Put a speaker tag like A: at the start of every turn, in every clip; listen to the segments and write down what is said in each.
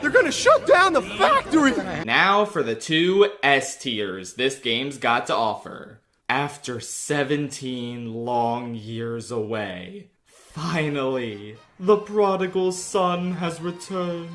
A: They're gonna shut down the factory!
B: Now for the two S tiers this game's got to offer. After 17 long years away, finally, the prodigal son has returned.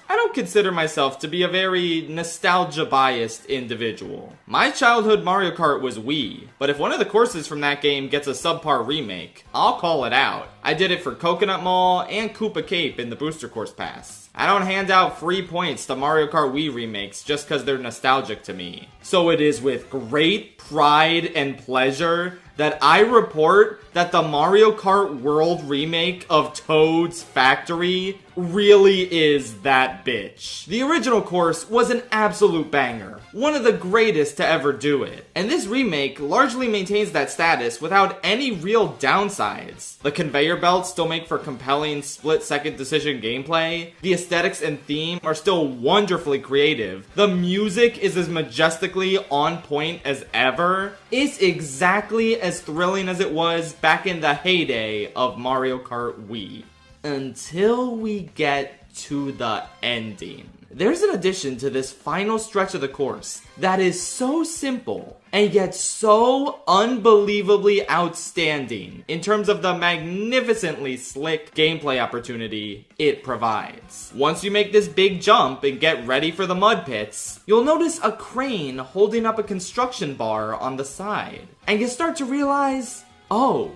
B: I don't consider myself to be a very nostalgia-biased individual. My childhood Mario Kart was Wii, but if one of the courses from that game gets a subpar remake, I'll call it out. I did it for Coconut Mall and Koopa Cape in the Booster Course Pass. I don't hand out free points to Mario Kart Wii remakes just because they're nostalgic to me. So it is with great pride and pleasure that I report that the Mario Kart World remake of Toad's Factory really is that bitch. The original course was an absolute banger, one of the greatest to ever do it. And this remake largely maintains that status without any real downsides. The conveyor belts still make for compelling split-second decision gameplay. The aesthetics and theme are still wonderfully creative. The music is as majestically on point as ever. It's exactly as thrilling as it was back in the heyday of Mario Kart Wii. Until we get to the ending. There's an addition to this final stretch of the course that is so simple and yet so unbelievably outstanding in terms of the magnificently slick gameplay opportunity it provides. Once you make this big jump and get ready for the mud pits, you'll notice a crane holding up a construction bar on the side. And you start to realize, oh,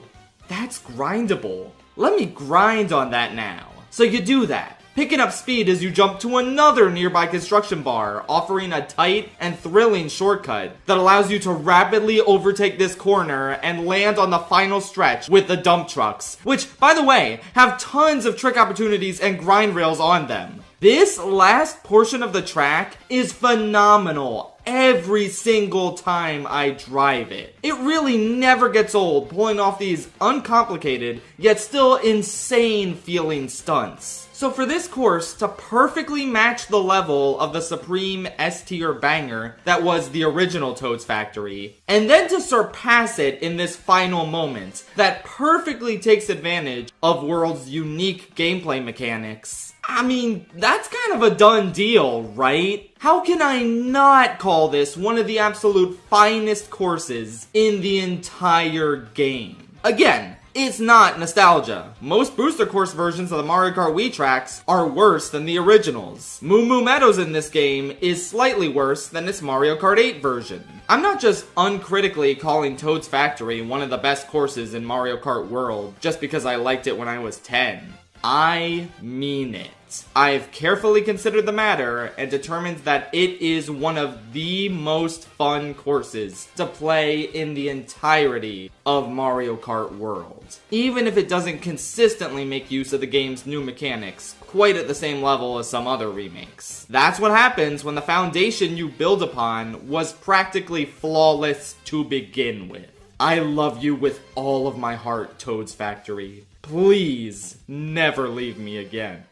B: that's grindable. Let me grind on that now. So you do that, picking up speed as you jump to another nearby construction bar, offering a tight and thrilling shortcut that allows you to rapidly overtake this corner and land on the final stretch with the dump trucks, which, by the way, have tons of trick opportunities and grind rails on them. This last portion of the track is phenomenal every single time I drive it. It really never gets old pulling off these uncomplicated yet still insane feeling stunts. So for this course to perfectly match the level of the supreme S-tier banger that was the original Toad's Factory, and then to surpass it in this final moment that perfectly takes advantage of World's unique gameplay mechanics, I mean, that's kind of a done deal, right? How can I not call this one of the absolute finest courses in the entire game? Again, it's not nostalgia. Most booster course versions of the Mario Kart Wii tracks are worse than the originals. Moo Moo Meadows in this game is slightly worse than its Mario Kart 8 version. I'm not just uncritically calling Toad's Factory one of the best courses in Mario Kart World just because I liked it when I was 10. I mean it. I've carefully considered the matter and determined that it is one of the most fun courses to play in the entirety of Mario Kart World. Even if it doesn't consistently make use of the game's new mechanics quite at the same level as some other remakes. That's what happens when the foundation you build upon was practically flawless to begin with. I love you with all of my heart, Toad's Factory. Please never leave me again.